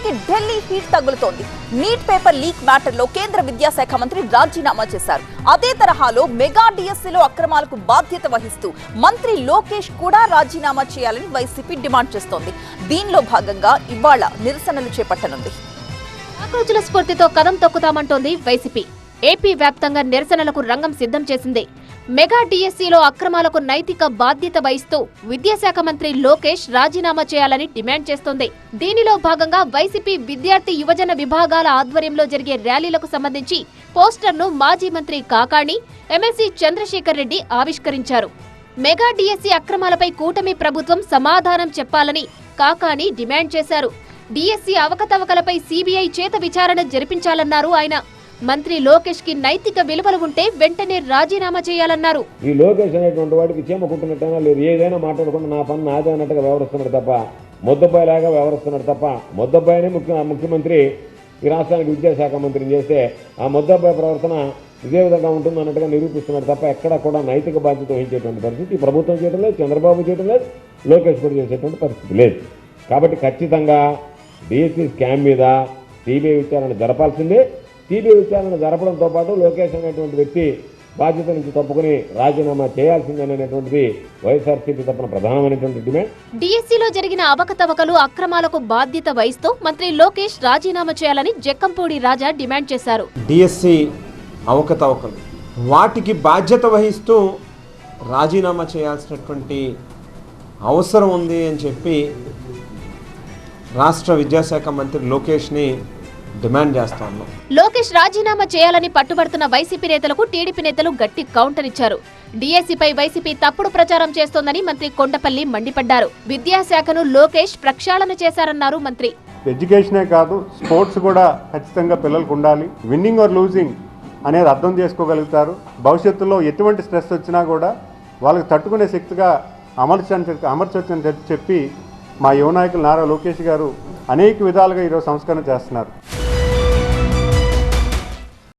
వైసీపీకి ఢిల్లీ హీట్ తగులుతోంది. NEET paper leak matter లో కేంద్ర విద్యాశాఖ మంత్రి రాజీనామా చేశారు. అదే తరహాలో మెగా డిఎస్సీలో అక్రమాలకు బాధ్యత వహిస్తూ మంత్రి లోకేష్ కూడా రాజీనామా చేయాలని వైసీపీ డిమాండ్ చేస్తోంది. దీనిలో భాగంగా ఇవాళ నిరసనలు చేపట్టనుంది. ఆక్రోచుల స్ఫూర్తితో కదం తొక్కుతామంటోంది వైసీపీ. ఏపీ వ్యాప్తంగా నిరసనలకు రంగం సిద్ధం చేసింది. మెగా డిఎస్సీలో అక్రమాలకు నైతిక బాధ్యత వహిస్తూ విద్యాశాఖ మంత్రి లోకేష్ రాజీనామా చేయాలని డిమాండ్ చేస్తోంది. దీనిలో భాగంగా వైసీపీ విద్యార్థి యువజన విభాగాల ఆధ్వర్యంలో జరిగే ర్యాలీలకు సంబంధించి పోస్టర్ను మాజీ మంత్రి కాకాణి, ఎమ్మెల్సీ చంద్రశేఖర్ రెడ్డి ఆవిష్కరించారు. మెగా డిఎస్సీ అక్రమాలపై కూటమి ప్రభుత్వం సమాధానం చెప్పాలని కాకాణి డిమాండ్ చేశారు. డిఎస్సీ అవకతవకలపై సీబీఐ చేత విచారణ జరిపించాలన్నారు ఆయన. మంత్రి లోకేష్ కి నైతిక విలువలు ఉంటే వెంటనే రాజీనామా చేయాలన్నారు. ఈ లోకేష్ అనేటువంటి వాడికి చీమకుంటున్నట్టైనా లేదు, ఏదైనా మాట్లాడకుండా నా పని నాదే అన్నట్టుగా వ్యవహరిస్తున్నాడు తప్ప, ముద్దబ్బాయిలాగా వ్యవహరిస్తున్నాడు తప్ప, ముద్దబ్బాయినే ముఖ్యమంత్రి ఈ రాష్ట్రానికి విద్యాశాఖ మంత్రిని చేస్తే ఆ ముద్దబ్బాయి ప్రవర్తన ఇదే విధంగా ఉంటుంది అన్నట్టుగా నిరూపిస్తున్నాడు తప్ప ఎక్కడ కూడా నైతిక బాధ్యత వహించేటువంటి పరిస్థితి ఈ ప్రభుత్వం చేయడం లేదు, చంద్రబాబు చేయడం లేదు, లోకేష్ కూడా చేసేటువంటి పరిస్థితి లేదు. కాబట్టి ఖచ్చితంగా డిఎస్సీ స్కామ్ మీద సిబిఐ విచారణ జరపాల్సిందే. సిబిఐ విచారణ జరపడంతో పాటు లోకేష్ అనేటువంటి వ్యక్తి బాధ్యత నుంచి తప్పుకుని రాజీనామా చేయాల్సిందనేటువంటిది వైఎస్ఆర్సీపీ తరపున ప్రధానమైనటువంటి డిమాండ్. డిఎస్సీలో జరిగిన అవకతవకలు, అక్రమాలకు బాధ్యత వహిస్తూ మంత్రి లోకేష్ రాజీనామా చేయాలని జక్కంపూడి రాజా డిమాండ్ చేశారు. డిఎస్సీ అవకతవకలు వాటికి బాధ్యత వహిస్తూ రాజీనామా చేయాల్సినటువంటి అవసరం ఉంది అని చెప్పి రాష్ట్ర విద్యాశాఖ మంత్రి లోకేష్ని డిమాండ్ చేస్తాను. లోకేష్ రాజీనామా చేయాలని పట్టుబడుతున్న వైసీపీ నేతలకు టీడీపీ నేతలు గట్టి కౌంటర్ ఇచ్చారు. డిఎస్సీపై వైసీపీ తప్పుడు ప్రచారం చేస్తోందని మంత్రి కొండపల్లి మండిపడ్డారు. విద్యాశాఖను లోకేష్ ప్రక్షాళన చేశారన్నారు మంత్రి. ఎడ్యుకేషనే కాదు, స్పోర్ట్స్ కూడా ఖచ్చితంగా పిల్లలకు ఉండాలి. విన్నింగ్ ఆర్ లూజింగ్ అనేది అర్థం చేసుకోగలుగుతారు. భవిష్యత్తులో ఎటువంటి స్ట్రెస్ వచ్చినా కూడా వాళ్ళకి తట్టుకునే శక్తిగా అమర్చొచ్చని చెప్పి మా యువ నాయకులు నారా లోకేష్ గారు అనేక విధాలుగా ఈరోజు సంస్కరణ చేస్తున్నారు.